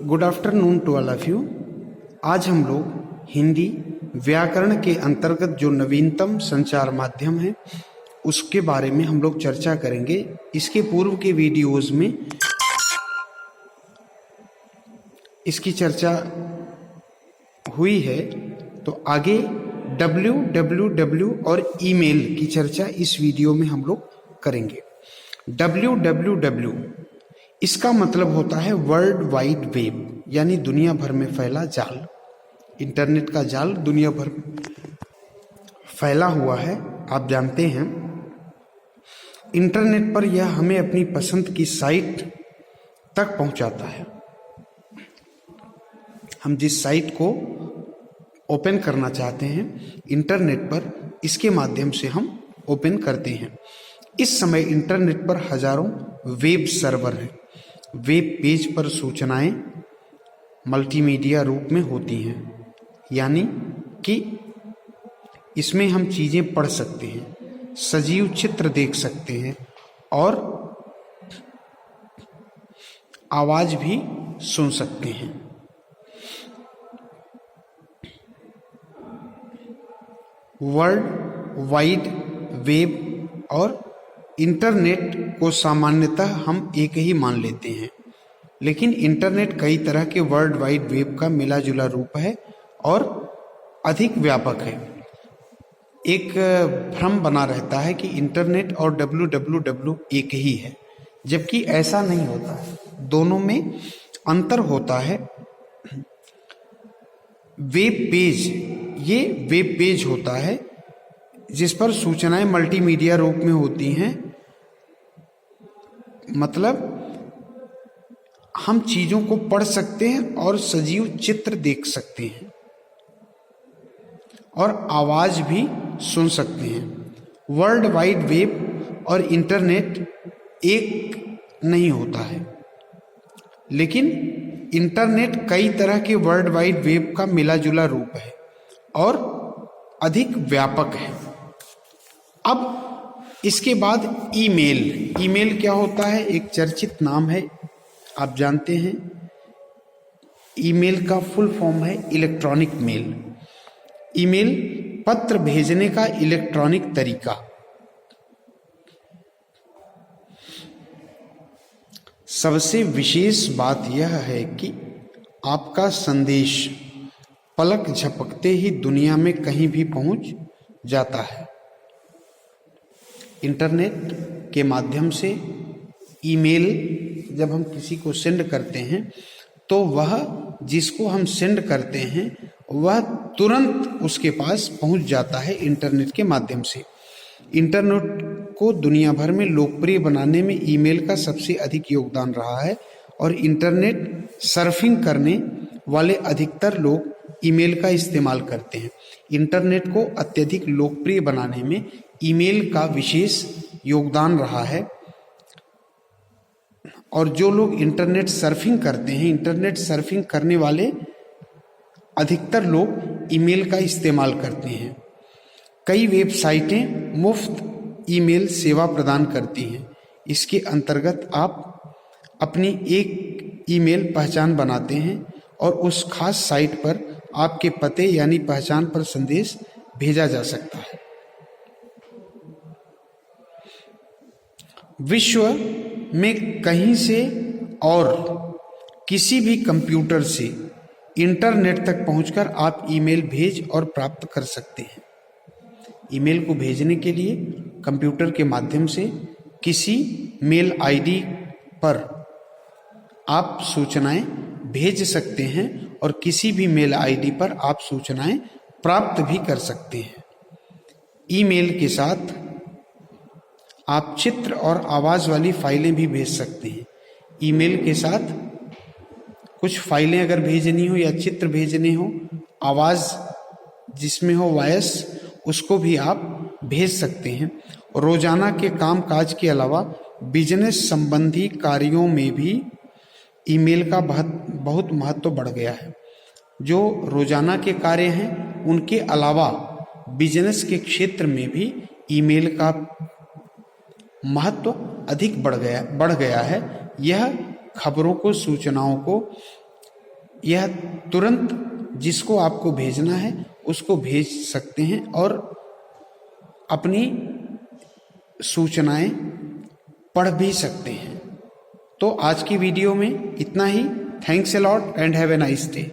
Good afternoon to all of you. आज हम लोग हिंदी व्याकरण के अंतर्गत जो नवीनतम संचार माध्यम है उसके बारे में हम लोग चर्चा करेंगे। इसके पूर्व के वीडियोस में इसकी चर्चा हुई है, तो आगे www और ईमेल की चर्चा इस वीडियो में हम लोग करेंगे। www इसका मतलब होता है वर्ल्ड वाइड वेब, यानी दुनिया भर में फैला जाल। इंटरनेट का जाल दुनिया भर में फैला हुआ है। आप जानते हैं इंटरनेट पर यह हमें अपनी पसंद की साइट तक पहुंचाता है। हम जिस साइट को ओपन करना चाहते हैं इंटरनेट पर, इसके माध्यम से हम ओपन करते हैं। इस समय इंटरनेट पर हजारों वेब सर्वर हैं। वेब पेज पर सूचनाएं मल्टीमीडिया रूप में होती हैं, यानी कि इसमें हम चीजें पढ़ सकते हैं, सजीव चित्र देख सकते हैं और आवाज भी सुन सकते हैं। वर्ल्ड वाइड वेब और इंटरनेट को सामान्यतः हम एक ही मान लेते हैं, लेकिन इंटरनेट कई तरह के वर्ल्ड वाइड वेब का मिला जुला रूप है और अधिक व्यापक है। एक भ्रम बना रहता है कि इंटरनेट और www एक ही है, जबकि ऐसा नहीं होता है, दोनों में अंतर होता है। वेब पेज, ये वेब पेज होता है जिस पर सूचनाएं मल्टीमीडिया रूप में होती हैं, मतलब हम चीजों को पढ़ सकते हैं और सजीव चित्र देख सकते हैं और आवाज भी सुन सकते हैं। वर्ल्ड वाइड वेब और इंटरनेट एक नहीं होता है, लेकिन इंटरनेट कई तरह के वर्ल्ड वाइड वेब का मिला जुला रूप है और अधिक व्यापक है। अब इसके बाद ईमेल। ईमेल क्या होता है? एक चर्चित नाम है, आप जानते हैं। ईमेल का फुल फॉर्म है इलेक्ट्रॉनिक मेल। ईमेल पत्र भेजने का इलेक्ट्रॉनिक तरीका। सबसे विशेष बात यह है कि आपका संदेश पलक झपकते ही दुनिया में कहीं भी पहुंच जाता है। इंटरनेट के माध्यम से ईमेल जब हम किसी को सेंड करते हैं तो वह जिसको हम सेंड करते हैं वह तुरंत उसके पास पहुंच जाता है इंटरनेट के माध्यम से। इंटरनेट को दुनिया भर में लोकप्रिय बनाने में ईमेल का सबसे अधिक योगदान रहा है और इंटरनेट सर्फिंग करने वाले अधिकतर लोग ईमेल का इस्तेमाल करते हैं। इंटरनेट को अत्यधिक लोकप्रिय बनाने में ईमेल का विशेष योगदान रहा है और जो लोग इंटरनेट सर्फिंग करते हैं, इंटरनेट सर्फिंग करने वाले अधिकतर लोग ईमेल का इस्तेमाल करते हैं। कई वेबसाइटें मुफ्त ईमेल सेवा प्रदान करती हैं। इसके अंतर्गत आप अपनी एक ईमेल पहचान बनाते हैं और उस खास साइट पर आपके पते यानी पहचान पर संदेश भेजा जा सकता है। विश्व में कहीं से और किसी भी कंप्यूटर से इंटरनेट तक पहुंचकर आप ईमेल भेज और प्राप्त कर सकते हैं। ईमेल को भेजने के लिए कंप्यूटर के माध्यम से किसी मेल आईडी पर आप सूचनाएं भेज सकते हैं और किसी भी मेल आईडी पर आप सूचनाएं प्राप्त भी कर सकते हैं। ईमेल के साथ आप चित्र और आवाज वाली फाइलें भी भेज सकते हैं। ईमेल के साथ कुछ फाइलें अगर भेजनी हो या चित्र भेजने हो, आवाज जिसमें हो वॉइस, उसको भी आप भेज सकते हैं। रोजाना के काम काज के अलावा बिजनेस संबंधी कार्यों में भी ईमेल का बहुत महत्व बढ़ गया है। जो रोजाना के कार्य हैं उनके अलावा बिजनेस के क्षेत्र में भी ईमेल का महत्व अधिक बढ़ गया है। यह खबरों को, सूचनाओं को यह तुरंत जिसको आपको भेजना है उसको भेज सकते हैं और अपनी सूचनाएं पढ़ भी सकते हैं। तो आज की वीडियो में इतना ही। Thanks a lot and have a nice day.